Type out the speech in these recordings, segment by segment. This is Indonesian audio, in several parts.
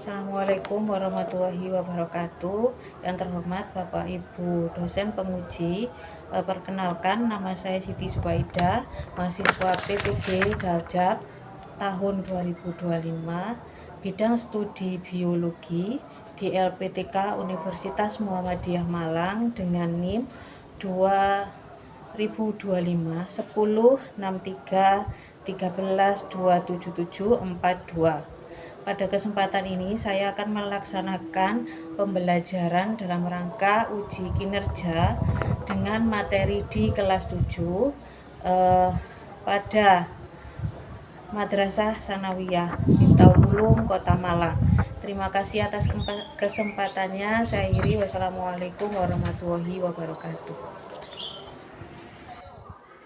Assalamualaikum warahmatullahi wabarakatuh. Yang terhormat Bapak Ibu dosen penguji, perkenalkan nama saya Siti Subaidah, mahasiswa PPG Daljab tahun 2025, bidang studi biologi di LPTK Universitas Muhammadiyah Malang dengan NIM 2025 10 63 13 277 42. Pada kesempatan ini saya akan melaksanakan pembelajaran dalam rangka uji kinerja dengan materi di kelas 7 pada Madrasah Sanawiyah Miftaul Ulum Kota Malang. Terima kasih atas kesempatannya. Saya akhiri. Wassalamualaikum warahmatullahi wabarakatuh.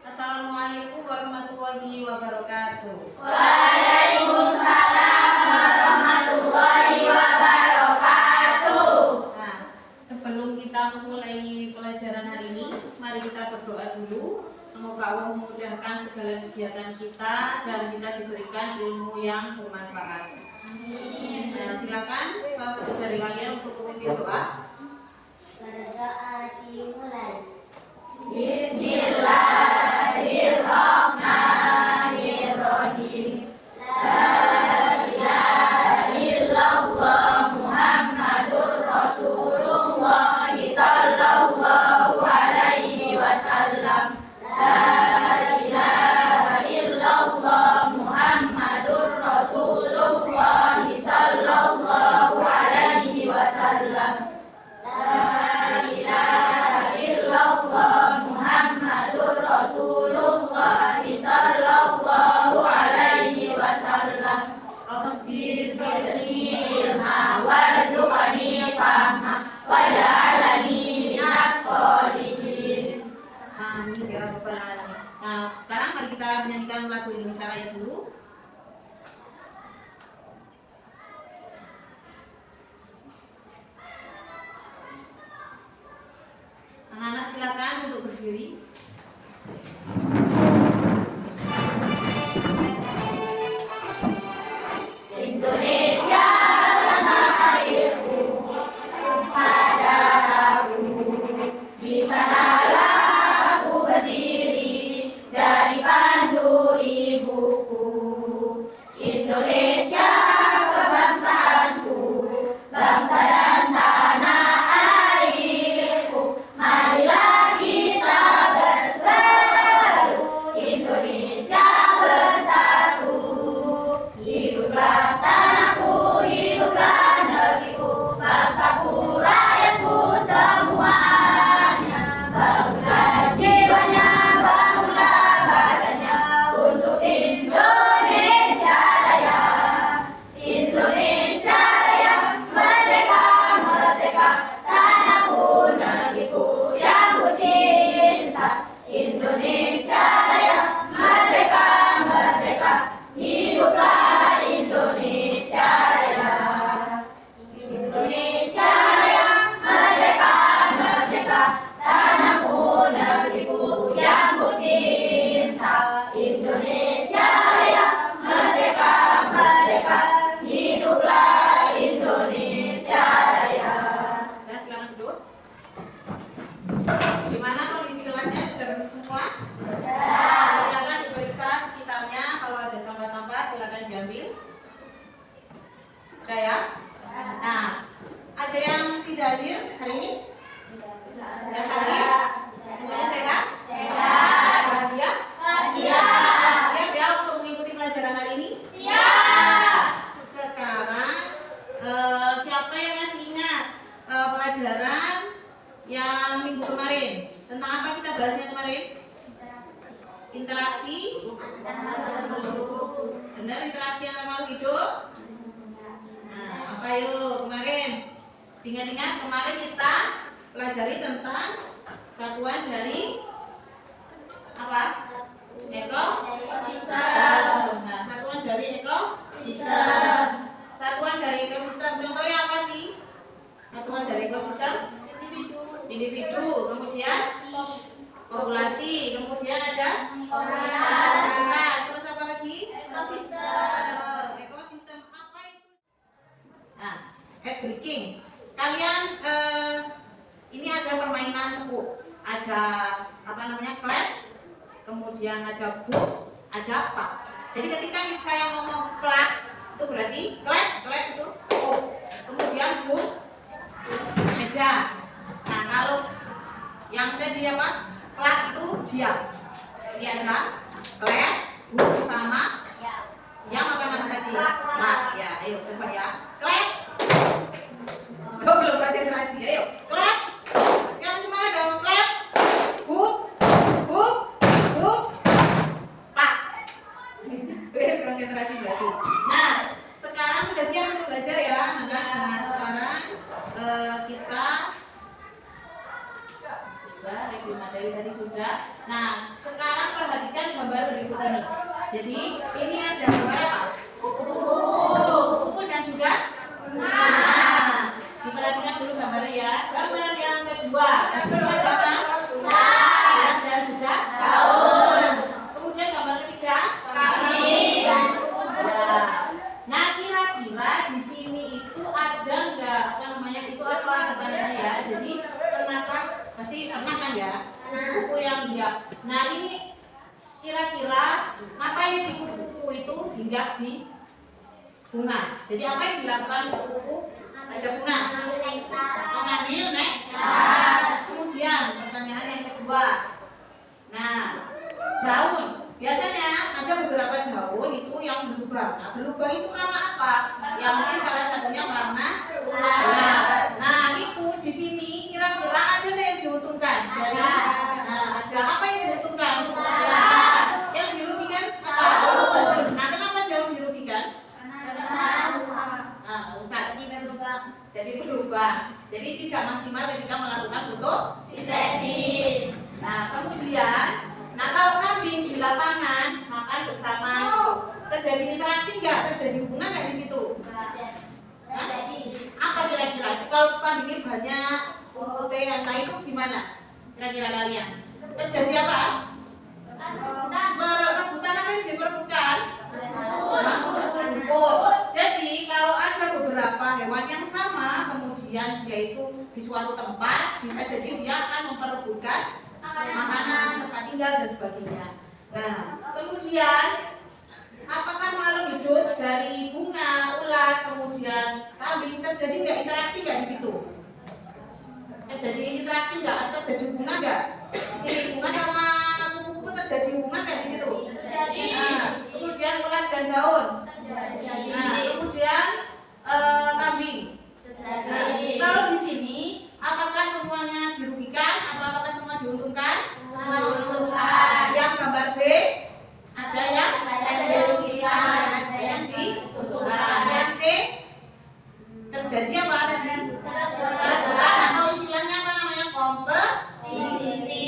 Assalamualaikum warahmatullahi wabarakatuh. Waalaikumsalam warahmatullahi wabarakatuh. Nah, sebelum kita mulai pelajaran hari ini, mari kita berdoa dulu. Semoga Allah memudahkan segala kegiatan kita dan kita diberikan ilmu yang bermanfaat. Amin. Nah, silakan salah satu dari kalian untuk memimpin doa. Berdoa dimulai. Bismillahirrahmanirrahim. La ilaha illallah Muhammadur Rasulullah sallallahu alaihi wasallam. La ilaha illallah Muhammadur Rasulullah sallallahu alaihi wasallam. La ilaha illallah Muhammadur Rasulullah sallallahu alaihi wasallam. Rabbi zidni ilma warzuqni fahma waj'alni minas sholihin. Amin ya rabbal alamin. Nah, sekarang mari kita menyanyikan lagu Indonesia Raya dulu. Anak-anak silakan untuk berdiri. Indonesia tanah airku, pada rabu di sanalah aku berdiri jadi pandu ibuku. Indonesia kebangsaanku, bangsa dan tanah airku. Marilah kita bersatu, Indonesia bersatu. Hiduplah tanahku, hiduplah negeriku, bangsaku, rakyatku semuanya. Bangunlah jiwanya, bangunlah badannya untuk Indonesia Raya. Indonesia Raya, merdeka, merdeka, tanahku, negeriku yang ku cinta. Indonesia Raya, merdeka, merdeka, hiduplah Indonesia Raya. Indonesia Raya, merdeka, merdeka, tanahku, negeriku yang ku cinta. Indonesia Raya, merdeka, merdeka, hiduplah Indonesia Raya. Ya, silakan duduk. Gimana kondisi kelasnya? Sudah bersih semua? Silakan diperiksa sekitarnya. Kalau ada sampah-sampah silakan diambil. Sudah ya? Nah, ada yang tidak hadir hari ini? Tidak sakit? Semuanya sehat? Sehat. Bahagia? Bahagia. Siap ya untuk mengikuti pelajaran hari ini? Siap. Sekarang siapa yang masih ingat pelajaran yang minggu kemarin? Tentang apa kita bahasnya kemarin? Interaksi. Benar, interaksi antar makhluk hidup. Nah, apa yuk kemarin? Ingat-ingat kemarin kita pelajari tentang satuan dari apa? Ekosistem. Nah, satuan dari ekosistem. Satuan dari ekosistem contohnya apa sih? Satuan dari ekosistem? Individu, kemudian populasi, kemudian ada komunitas, terus apa lagi? Ekosistem. Ekosistem apa itu? Nah, breaking. Kalian ini ada permainan tepuk, ada apa namanya clap, kemudian ada boom, ada pak. Jadi ketika saya ngomong clap itu berarti clap, clap itu oh, kemudian boom meja. Nah kalau yang tadi apa clap itu diam. Ini ada clap, boom sama yang apa namanya tadi? Clap. Ya, ayo coba ya. Clap. Oh, belum konsentrasi. Ayo, clap. Yang semuanya dong, clap. Boom, boom, boom. Pak. Wes konsentrasi berarti. Nah, sekarang sudah siap untuk belajar ya, anak-anak. Nah, sekarang kita sudah review materi tadi sudah. Nah, sekarang perhatikan gambar berikut ini. Jadi, ini ada gambar apa? Buku dan juga nah, diperhatikan dulu gambarnya ya. Gambar yang kedua, kedua apa? Dan juga daun. Kemudian gambar ketiga, kambing. Nah, kira-kira di sini itu ada nggak apa namanya itu apa pertanyaannya ya? Jadi pernahkah? Pasti pernah kan ya? Buku yang hinggap. Nah ini kira-kira ngapain sih kupu-kupu itu hinggap di bunga? Jadi apa yang dilakukan kupu-kupu pada bunga? Mengambil nektar. Kemudian pertanyaan yang kedua. Nah, daun. Biasanya ada beberapa daun itu yang berlubang. Nah, berlubang itu karena apa? Yang mungkin salah satunya karena nah, itu di sini kira-kira ada nggak yang diuntungkan? Dari ada apa yang diuntungkan? Yang dirugikan apa? Nah, kenapa jauh dirugikan? Rusak. Jadi berubah. Jadi tidak maksimal ketika melakukan fotosintesis. Nah, kemudian, kalau kambing di lapangan makan bersama itu terjadi interaksi nggak? Terjadi hubungan nggak di situ? Apa kira-kira? Kalau kambingnya banyak, nah itu gimana? Kira-kira kalian? Terjadi apa? Perebutan apa yang diperebutkan? Jadi kalau ada beberapa hewan yang sama, kemudian dia itu di suatu tempat, bisa jadi dia akan memperebutkan makanan, tempat tinggal dan sebagainya. Nah, kemudian apakah makhluk hidup dari bunga, ulat, kemudian kambing terjadi nggak interaksi nggak di situ? Terjadi interaksi nggak? Atau terjadi hubungan nggak? Di sini bunga sama kupu-kupu terjadi hubungan nggak di situ? Nah, kemudian ulat dan daun. Nah, kemudian kambing. Nah, kalau di sini apakah semuanya dirugikan atau apakah semua diuntungkan? Yang gambar B ada yang dirugikan, ada yang diuntungkan. Yang C terjadi apa tadi? Perebutan atau istilahnya apa namanya? Kompetisi.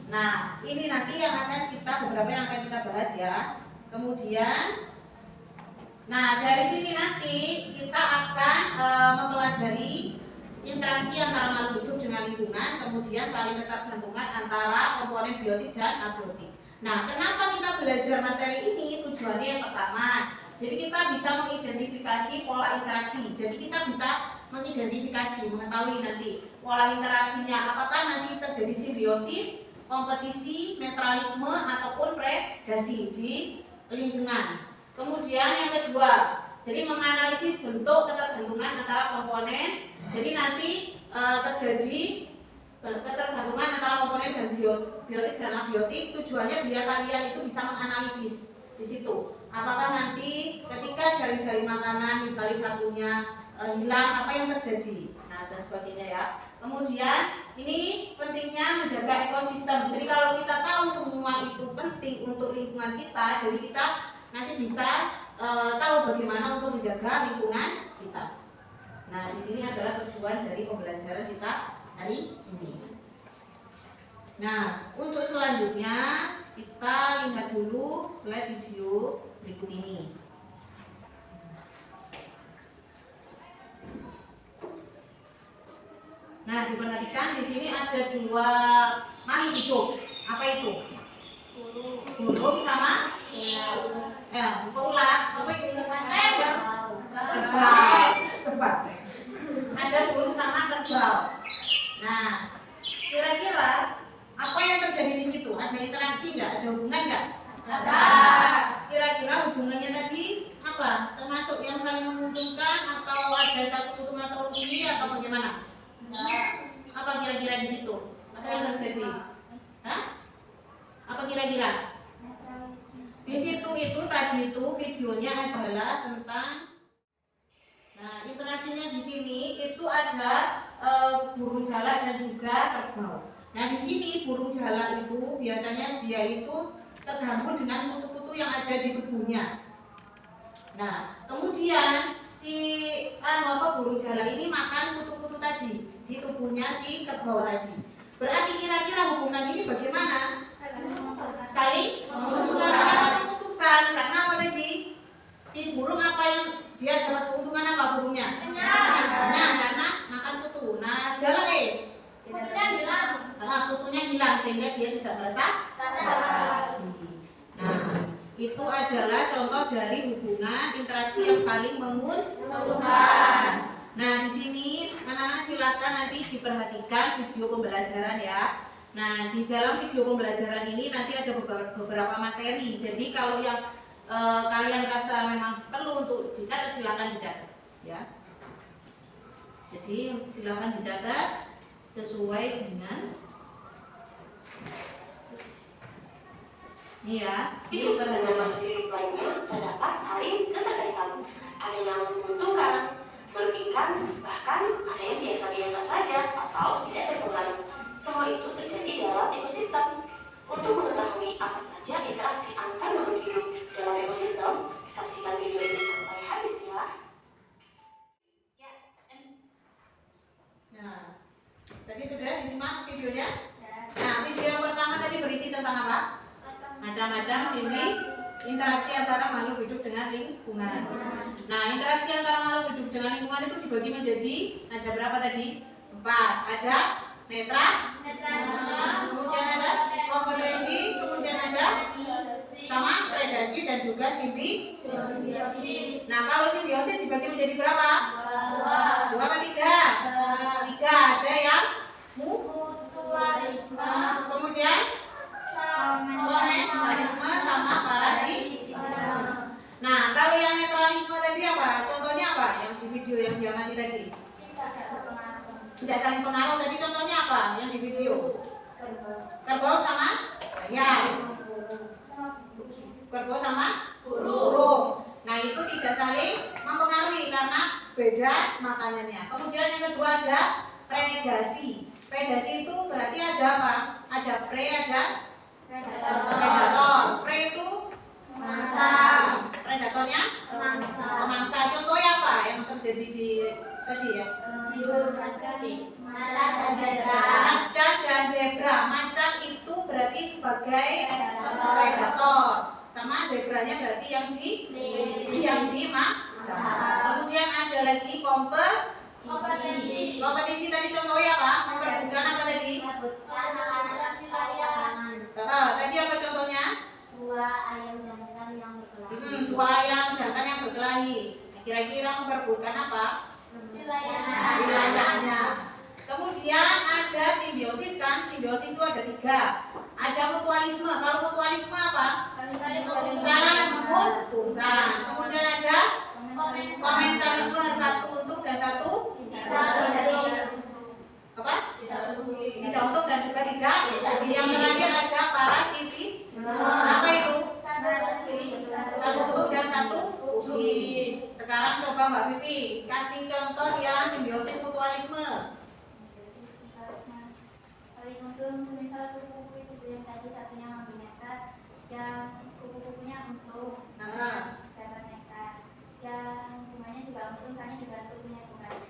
Nah, ini nanti yang akan kita beberapa yang akan kita bahas ya. Kemudian nah, dari sini nanti kita akan mempelajari interaksi antara makhluk hidup dengan lingkungan, kemudian saling ketergantungan antara komponen biotik dan abiotik. Nah, kenapa kita belajar materi ini? Tujuannya yang pertama, jadi kita bisa mengidentifikasi pola interaksi. Jadi kita bisa mengidentifikasi, mengetahui nanti pola interaksinya, apakah nanti terjadi simbiosis, kompetisi, netralisme, ataupun predasi di lingkungan. Kemudian yang kedua, jadi menganalisis bentuk ketergantungan antara komponen. Jadi nanti terjadi ketergantungan antara komponen dan biotik dan abiotik. Tujuannya biar kalian itu bisa menganalisis di situ. Apakah nanti ketika jari-jari makanan misalnya satunya hilang, apa yang terjadi? Nah, dan sebagainya ya. Kemudian ini pentingnya menjaga ekosistem. Jadi kalau kita tahu semua itu penting untuk lingkungan kita, jadi kita nanti bisa tahu bagaimana untuk menjaga lingkungan kita. Nah, di sini adalah tujuan dari pembelajaran kita hari ini. Nah, untuk selanjutnya kita lihat dulu slide video berikut ini. Nah, diperhatikan di sini ada dua makhluk hidup. Apa itu? Burung sama ulat. Tebak. ada burung sama kerbau. Nah, kira-kira apa yang terjadi di situ? Ada interaksi nggak? Ada hubungan nggak? Ada. Kira-kira hubungannya tadi apa? Termasuk yang saling menguntungkan atau ada satu untung atau rugi atau bagaimana? Apa kira-kira di situ? Apa yang terjadi? Hah? Apa kira-kira? Di situ itu tadi itu videonya adalah tentang, nah interaksinya di sini itu ada burung jalak dan juga kerbau. Nah di sini burung jalak itu biasanya dia itu terganggu dengan kutu-kutu yang ada di kebunnya. Nah kemudian si burung jalak ini makan kutu-kutu tadi di tubuhnya si kerbau tadi. Berarti kira-kira hubungan ini bagaimana? Saling menguntungkan. Kenapa menguntungkan? Karena apa tadi? Si burung apa yang dia dapat keuntungan apa burungnya? Nah, karena makan kutu. Nah, jalak kutunya hilang sehingga dia tidak merasa lagi. Nah, itu adalah contoh dari hubungan interaksi yang saling menguntungkan. Nah, di sini anak-anak silakan nanti diperhatikan video pembelajaran ya. Nah, di dalam video pembelajaran ini nanti ada beberapa materi. Jadi kalau yang kalian rasa memang perlu untuk dicatat, silakan dicatat ya. Jadi silakan dicatat sesuai dengan ini ya. Hidup dengan makhluk hidup lainnya terdapat saling keterkaitan. Ada yang menguntungkan, merugikan, bahkan ada yang biasa-biasa saja atau tidak berpengaruh. Semua itu terjadi dalam ekosistem. Untuk mengetahui apa saja interaksi antar makhluk hidup dalam ekosistem, saksikan video ini sampai habis ya. Nah, tadi sudah disimak videonya. Nah, video yang pertama tadi berisi tentang apa? Macam-macam interaksi antara makhluk hidup dengan lingkungan. Nah, interaksi antara makhluk hidup dengan lingkungan itu dibagi menjadi ada berapa tadi? 4. Ada netra, kemudian ada kompetisi, kemudian ada sama predasi dan juga simbiosis. Nah, kalau simbiosis dibagi menjadi berapa? 2 apa 3? 3. Ada yang Mutualisme. kemudian komensalisme sama parasitisme. Nah, kalau yang netralisme tadi apa? Contohnya apa? Yang di video yang diamati tadi? Tidak saling pengaruh. Tadi contohnya apa? Yang di video? Kerbau sama ayam. Kerbau sama burung. Nah, itu tidak saling mempengaruhi karena beda makanannya. Kemudian yang kedua ada predasi. Predasi itu berarti ada apa? Ada prey, ada predator. Prey itu Mangsa. predatornya pemangsa. Contohnya apa yang terjadi di tadi ya? Macan dan zebra. Macan dan zebra. Macan itu berarti sebagai predator. Sama zebranya berarti yang dimangsa. Kemudian ada lagi kompetisi tadi contohnya apa? Memperebutkan apa tadi? Tadi apa contohnya? Dua ayam jantan yang berkelahi. 2 ayam jantan yang berkelahi. Kira-kira memperebutkan apa? Wilayahnya. Kemudian ada simbiosis kan? Simbiosis itu ada 3. Ada mutualisme. Kalau mutualisme apa? Saling menguntungkan. Kemudian ada komensalisme, satu untung dan satu apa? Tidak untung dan juga tidak. Yang terakhir ada parasitisme. Apa itu? Satu untung dan satu rugi. Sekarang coba Mbak Vivi kasih contoh yang simbiosis mutualisme. Paling untung semisal kupu-kupu itu yang tadi satunya ngambil nektar, yang kupu-kupunya untung dapat nektar, yang bunganya juga untung soalnya dibantu punya bunganya.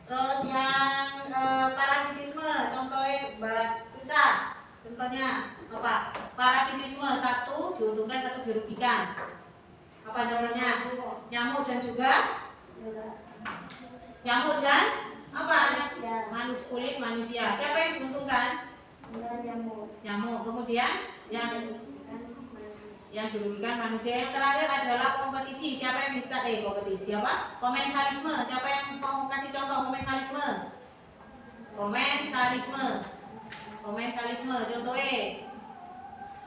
Terus yang parasitisme, contohnya Mbak Risa, contohnya apa? Parasitisme, satu diuntungkan, satu dirugikan. Apa contohnya? Nyamuk dan juga nyamuk dan apa? Kulit manusia. Siapa yang diuntungkan? Nyamuk. Kemudian yang yang dirugikan manusia. Yang terakhir adalah kompetisi. Siapa yang bisa kompetisi apa? Komensalisme. Siapa yang mau kasih contoh komensalisme? Komensalisme contohnya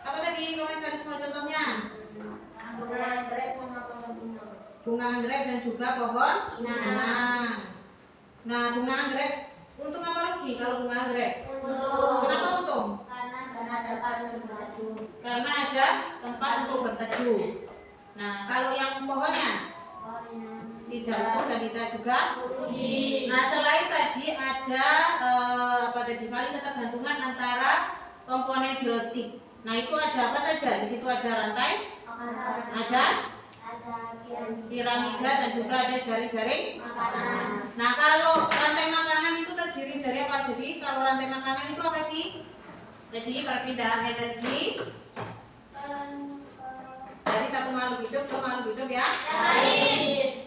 apa tadi? Komensalisme contohnya bunga anggrek sama pohon pinang. bunga anggrek dan juga pohon pinang. Nah, bunga anggrek untung apa rugi kalau bunga anggrek? Untung. Kenapa untung? Karena ada tempat untuk berteduh. Karena ada tempat untuk berteduh. Nah, kalau yang pohonnya tidak untung dan tidak juga rugi. Nah, selain tadi ada saling ketergantungan antara komponen biotik. Nah, itu ada apa saja? Di situ ada rantai, ada piramida dan juga ada jaring-jaring makanan. Nah, kalau rantai makanan itu terdiri dari apa? Jadi kalau rantai makanan itu apa sih? Jadi perpindahan energi dari satu makhluk hidup ke makhluk hidup ya.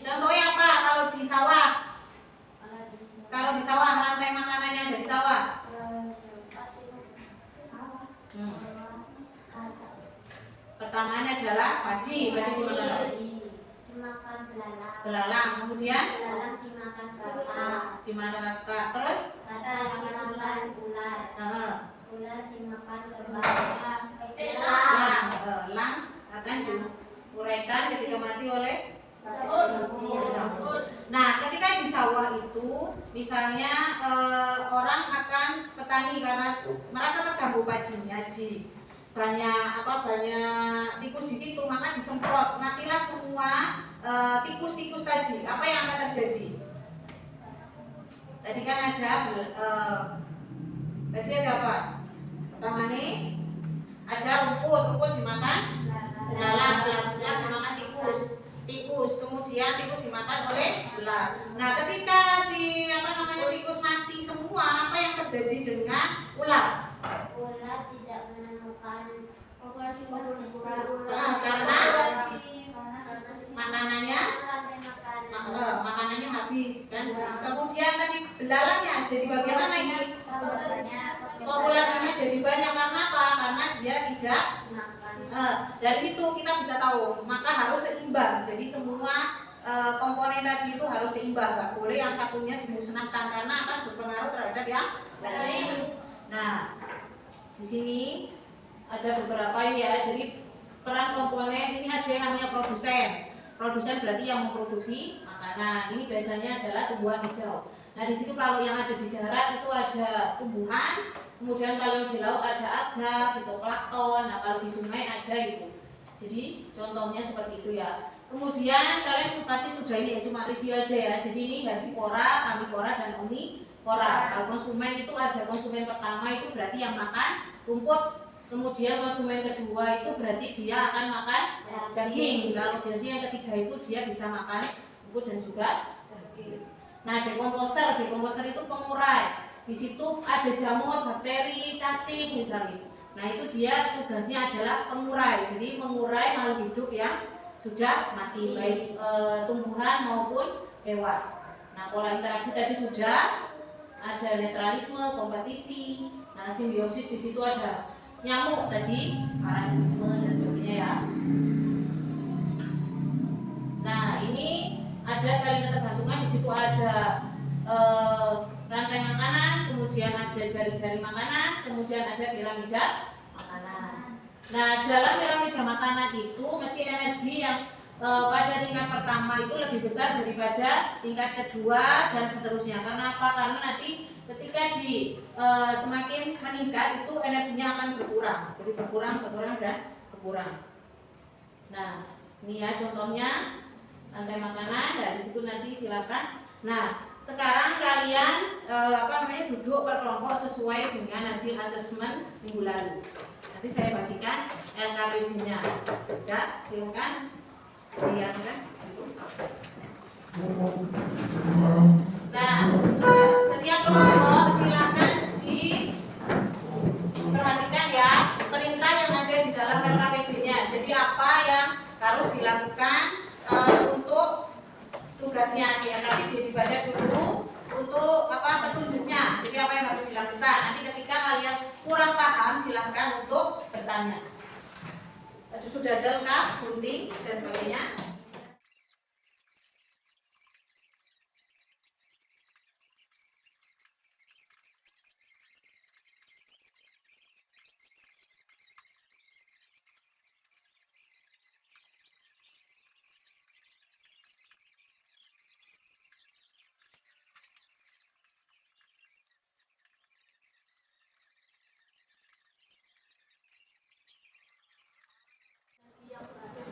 Contohnya apa? Kalau di sawah. Kalau di sawah rantai makanannya ada di sawah. Pertamanya adalah padi Dimakan belalang, kemudian dimakan gata. terus Gata dimakan ular. Ular dimakan kerbau. elang akan diuraikan ketika mati oleh jamur. Nah, ketika di sawah itu, misalnya orang akan petani karena merasa terganggu padinya, banyak tikus di situ, maka disemprot. Matilah semua tikus-tikus tadi. Apa yang akan terjadi? Tadi kan ada apa? Pertama nih ada rumput dimakan belalang dimakan tikus, kemudian tikus dimakan oleh ular. Nah, ketika tikus mati semua, apa yang terjadi dengan ular? Ular tidak menemukan populasi Karena makanannya habis kan. Kemudian tadi belalangnya jadi bagaimana ini? Populasinya jadi banyak karena apa? Karena dia tidak dari situ kita bisa tahu, maka harus seimbang. Jadi semua komponen tadi itu harus seimbang, nggak boleh yang satunya dimusnahkan karena akan berpengaruh terhadap yang lain. Nah, di sini ada beberapa ini ya. Jadi peran komponen ini ada yang namanya produsen. Produsen berarti yang memproduksi makanan. Ini biasanya adalah tumbuhan hijau. Nah, di situ kalau yang ada di darat itu ada tumbuhan, kemudian kalau di laut ada alga, fitoplankton. Nah, kalau di sungai ada itu. Jadi contohnya seperti itu ya. Kemudian kalian pasti sudah ini ya, cuma review aja ya. Jadi ini herbivora, karnivora dan omnivora. Kalau konsumen itu ada konsumen pertama itu berarti yang makan rumput. Kemudian konsumen kedua itu berarti dia akan makan daging. Kalau biasanya yang ketiga itu dia bisa makan rumput dan juga daging. Nah, dekomposer itu pengurai. Di situ ada jamur, bakteri, cacing misalnya. Nah, itu dia tugasnya adalah pengurai. Jadi mengurai makhluk hidup yang sudah mati, baik tumbuhan maupun hewan. Nah, pola interaksi tadi sudah ada netralisme, kompetisi. Nah, simbiosis di situ ada nyamuk tadi, parasitisme dan sebagainya ya. Nah, ini ada saling ketergantungan. Di situ ada rantai makanan, kemudian ada jaring-jaring makanan, kemudian ada piramida makanan. Nah, dalam piramida makanan itu mesti energi yang pada tingkat pertama itu lebih besar daripada tingkat kedua dan seterusnya. Karena apa? Karena nanti ketika semakin meningkat itu energinya akan berkurang. Jadi berkurang dan berkurang. Nah, ini ya contohnya rantai makanan. Dari situ nanti silakan. Nah, sekarang kalian duduk per kelompok sesuai dengan hasil asesmen minggu lalu. Nanti saya bagikan LKPJ-nya. Ya, silakan. Lihat kan? Nah, setiap kelompok silakan diperhatikan ya perintah yang ada di dalam LKPD-nya. Jadi apa yang harus dilakukan untuk tugasnya di LKPD dibaca dulu untuk petunjuknya. Jadi apa yang harus dilakukan. Nanti ketika kalian kurang paham silakan untuk bertanya. Sudah sudah ada lengkap, gunting dan sebagainya.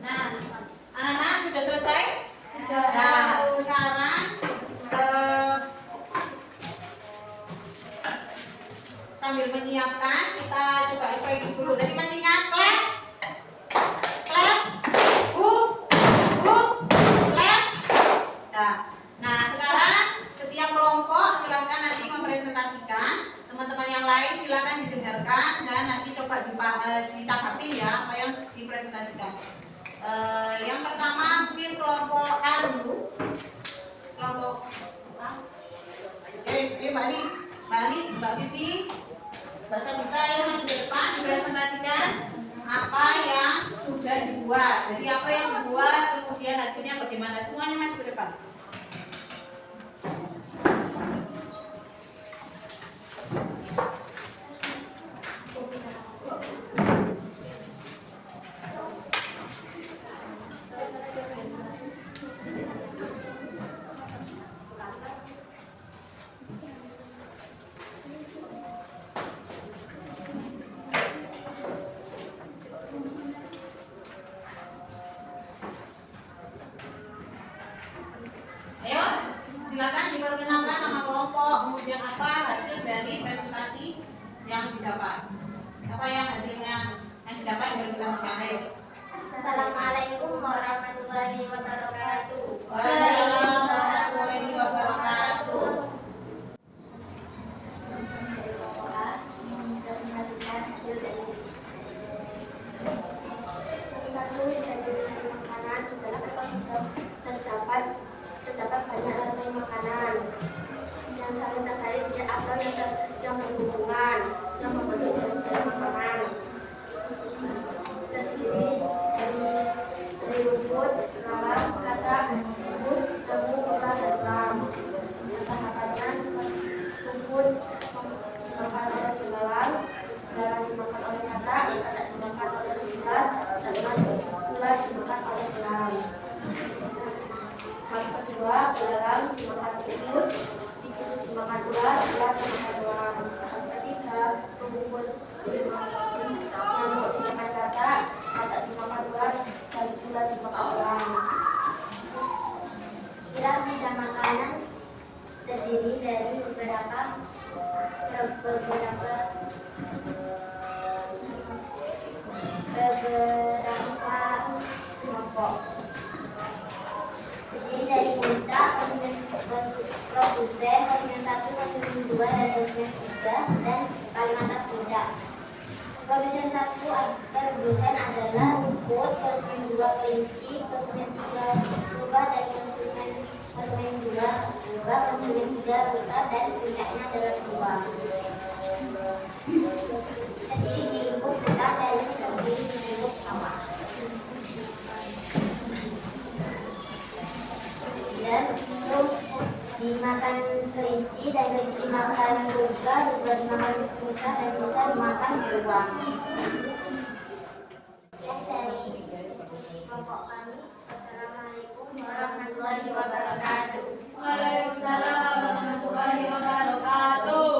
Nah, anak-anak sudah selesai? Nah, sekarang sambil menyiapkan kita coba FYD dulu. Tadi masih ingat? Clap, clap, boom, boom, clap. Nah, sekarang setiap kelompok silakan nanti mempresentasikan. Teman-teman yang lain silakan didengarkan dan nanti coba ditangkapin ya apa yang dipresentasikan. Yang pertama mungkin kelompok A dulu. Kelompok Mbak Anis, Mbak Vivi, Mbak Sabita yang maju ke depan dipresentasikan apa yang sudah dibuat. Jadi apa yang dibuat, kemudian hasilnya bagaimana, semuanya maju ke depan. Ayo, silakan diperkenalkan nama kelompok, kemudian apa hasil dari presentasi yang didapat. Apa yang hasilnya yang didapat dipresentasikan. Ayo. Assalamualaikum warahmatullahi wabarakatuh. Waalaikumsalam warahmatullahi wabarakatuh. Presentasikan hasil dari diskusi. Satu, dari makanan di dalam ekosistem terdapat banyak rantai makanan yang saling terkait atau yang berhubungan yang membentuk jaring-jaring makanan. Terdiri dari rumput, lalang, katak, tikus, jamur, ular, dan elang. Tahapannya seperti rumput dimakan oleh belalang, belalang dimakan oleh katak, katak dimakan oleh ular, dan ular dimakan oleh elang. Hal kedua, belalang dimakan tikus, tikus dimakan ular, ular dimakan elang. Hal ketiga, rumput nyamuk dimakan katak, katak dimakan ular, dan ular dimakan elang. Piramida makanan terdiri dari beberapa kelompok. Terdiri dari mitra, produsen, konsumen 1, konsumen 2, dan konsumen 3, dan Kalimantan produk. Produsen adalah rumput, konsumen 2 kelinci, konsumen 3 rubah, dan konsumen 2 konsumen 3 rusa, dan puncaknya adalah 2. Terdiri di lingkup hutan dan terdiri di lingkup sawah. Dan rumput dimakan kelinci, dan kelinci dimakan rubah, rubah dimakan rusa, dan rusa dimakan beruang. Dari diskusi kelompok kami, Assalamualaikum warahmatullahi wabarakatuh. Waalaikumsalam warahmatullahi wabarakatuh.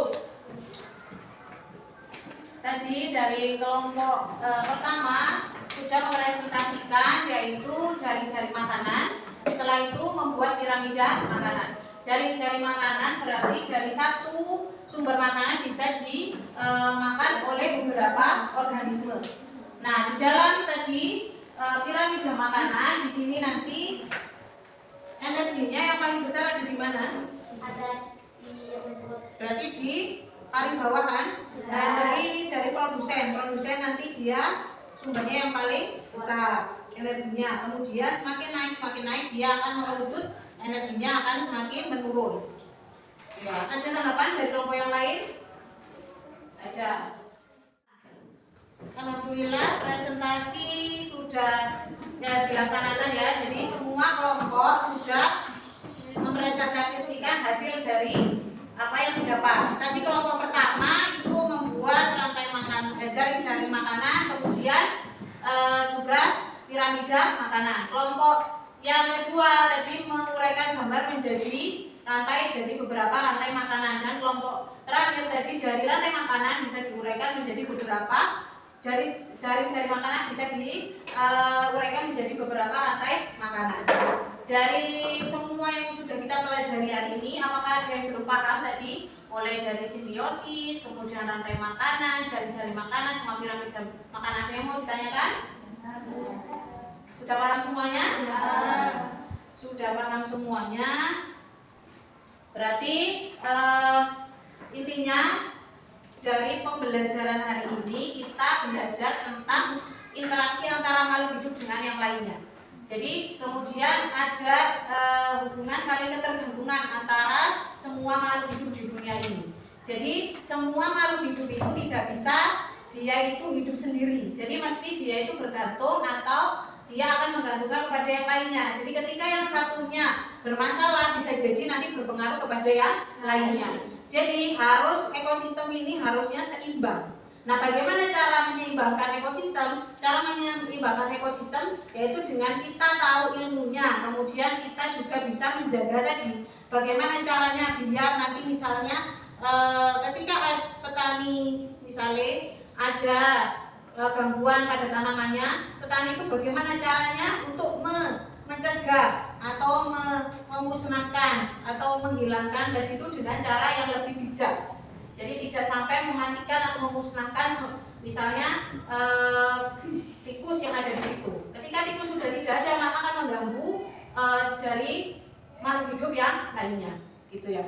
Tadi dari kelompok pertama sudah mempresentasikan yaitu jaring-jaring makanan. Setelah itu membuat piramida makanan. Jaring-jaring makanan berarti dari satu sumber makanan bisa dimakan oleh beberapa organisme. Nah, di dalam tadi piramida makanan di sini nanti energinya yang paling besar ada di mana? Ada di rumput. Berarti di paling bawah kan? Nah, jadi ini dari produsen. Produsen nanti dia sumbernya yang paling besar energinya. Kemudian semakin naik dia akan merujut, energinya akan semakin menurun. Ya, ada tanggapan dari kelompok yang lain? Ada. Alhamdulillah presentasi sudah ya dilaksanakan ya. Jadi semua kelompok sudah mempresentasikan hasil dari apa yang didapat. Tadi kelompok pertama itu membuat rantai jaring-jaring makanan, kemudian juga piramida makanan. Kelompok yang kedua tadi menguraikan gambar menjadi rantai, jadi beberapa rantai makanan, dan kelompok terakhir tadi dari rantai makanan bisa diuraikan menjadi beberapa jaring-jaring makanan, bisa diuraikan menjadi beberapa rantai makanan. Dari semua yang sudah kita pelajari hari ini, apakah ada yang belum paham tadi? Mulai dari simbiosis, kemudian rantai makanan, jaring-jaring makanan, sama piramida makanan. Ada yang mau ditanyakan? Sudah paham semuanya? Sudah paham semuanya. Berarti intinya dari pembelajaran hari ini kita belajar tentang interaksi antara makhluk hidup dengan yang lainnya. Jadi kemudian ada hubungan saling ketergantungan antara semua makhluk hidup di dunia ini. Jadi semua makhluk hidup itu tidak bisa dia itu hidup sendiri. Jadi mesti dia itu bergantung atau dia akan menggantungkan kepada yang lainnya. Jadi ketika yang satunya bermasalah bisa jadi nanti berpengaruh kepada yang lainnya. Jadi harus ekosistem ini harusnya seimbang. Nah, bagaimana cara menyeimbangkan ekosistem? Cara menyeimbangkan ekosistem yaitu dengan kita tahu ilmunya, kemudian kita juga bisa menjaga tadi. Bagaimana caranya biar nanti misalnya ketika petani misalnya ada gangguan pada tanamannya, petani itu bagaimana caranya untuk mencegah atau memusnahkan atau menghilangkan tadi itu dengan cara yang lebih bijak. Jadi tidak sampai mematikan atau memusnahkan misalnya tikus yang ada di situ. Ketika tikus sudah tidak ada maka akan mengganggu dari makhluk hidup yang lainnya, gitu ya.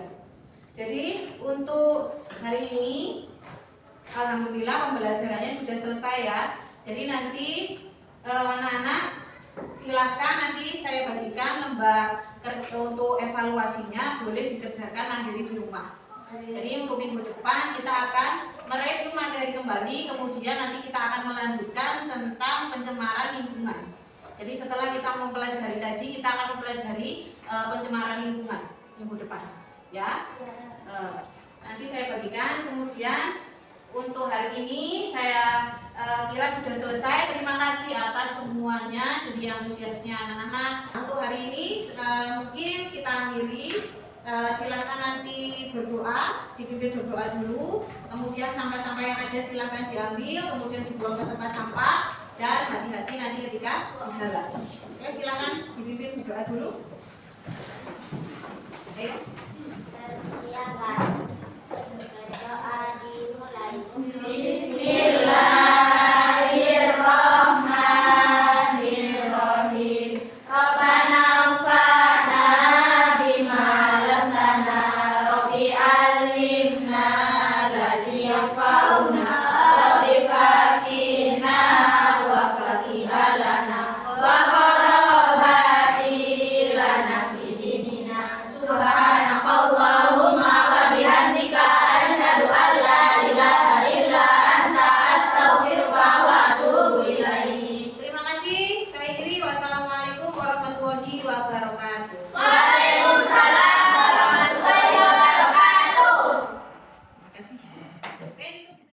Jadi untuk hari ini alhamdulillah pembelajarannya sudah selesai ya. Jadi nanti anak-anak silahkan nanti saya bagikan lembar untuk evaluasinya, boleh dikerjakan mandiri di rumah. Jadi untuk minggu depan kita akan mereview materi kembali, kemudian nanti kita akan melanjutkan tentang pencemaran lingkungan. Jadi setelah kita mempelajari tadi, kita akan mempelajari pencemaran lingkungan minggu depan, ya. Nanti saya bagikan. Kemudian untuk hari ini saya kira sudah selesai. Terima kasih atas semuanya, jadi antusiasnya anak-anak. Untuk hari ini mungkin kita akhiri. Silakan nanti berdoa, dipimpin berdoa dulu, kemudian sampah-sampah yang ada silakan diambil, kemudian dibuang ke tempat sampah, dan hati-hati nanti ketika berjalan. Oke, silakan dipimpin berdoa dulu. Ayo.